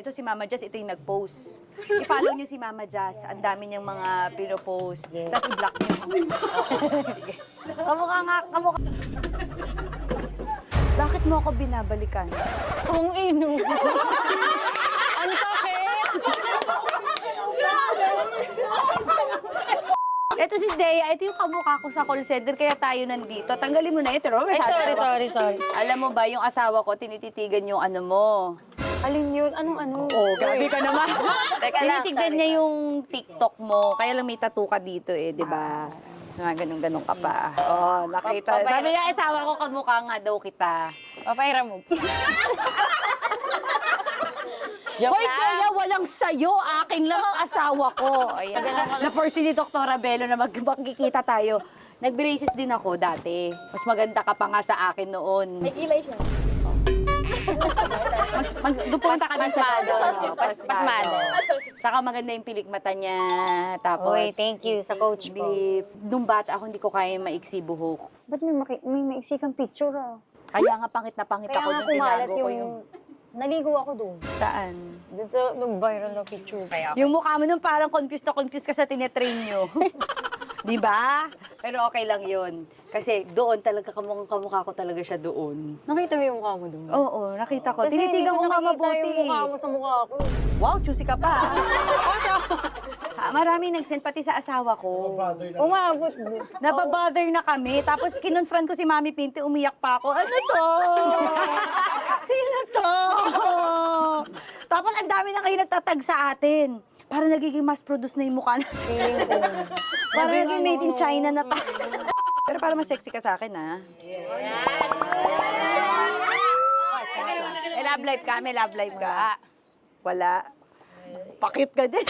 Ito si Mama Jazz, ito yung nag-post. I-follow niyo si Mama Jazz. Ang dami niyang mga pinopost. Tapos i-block niyo. Sige. Kamukha nga, kamukha. Bakit mo ako binabalikan? Kung ino. Ang sakit! Ito si Dea, ito yung kamukha ko sa call center, kaya tayo nandito. Tanggalin mo na ito. Ay, sorry. Alam mo ba, yung asawa ko, tinititigan yung ano mo. Alin yun? Anong ano? Oh, grabe ka naman. Teka lang, Tinitignan sorry niya ka. yung TikTok mo, kaya lang may tattoo ka dito eh, di ba? So, ganun-ganun ka pa. Oh, nakita. Papahiram. Sabi niya, asawa ko, kamukha nga daw kita. Papahiram mo. Joke Hoy, lang. Kuya, walang sayo. Akin lang ang asawa ko. Ayan. Na-person ni Dr. Bello na magkikita tayo. Nag-braces din ako dati. Mas maganda ka pa nga sa akin noon. May kilay siya. Dupunta ka din Mas sa model. Mas model. Saka maganda yung pilik mata niya. Tapos, Uy, thank you sa coach ko. Nung bata ako, hindi ko kaya maiksi buhok. Ba't may maiksi kang picture ah? Kaya nga pangit na pangit Kaya ako nga nung kumalat tinago ko yung... yung... Naligo ako doon. Saan? Doon sa nung viral na picture. Kaya Yung mukha mo nung parang confused na confused ka sa tinetrain nyo. Di ba? Pero okay lang yun. Kasi doon talaga kamukha ko talaga siya doon. nakita mo yung mukha mo doon? Oo, nakita ko. Kasi Tinitigan ko nga nakita mabuti. yung mukha mo sa mukha ko. Wow, choosy ka pa. Maraming nag-send pati sa asawa ko. Umabot din. Nababother na kami. Tapos kinonfront ko si Mami Pinti, umiyak pa ako. Ano to? Sino to? Tapos ang dami na kayo nagtatag sa atin. Para nagiging mass produce na yung mukha na. Feeling ko. Para naging made in China na tayo. Pero para mas sexy ka sa akin, ha? May love life ka? May love life ka? Wala. Pakit ka din.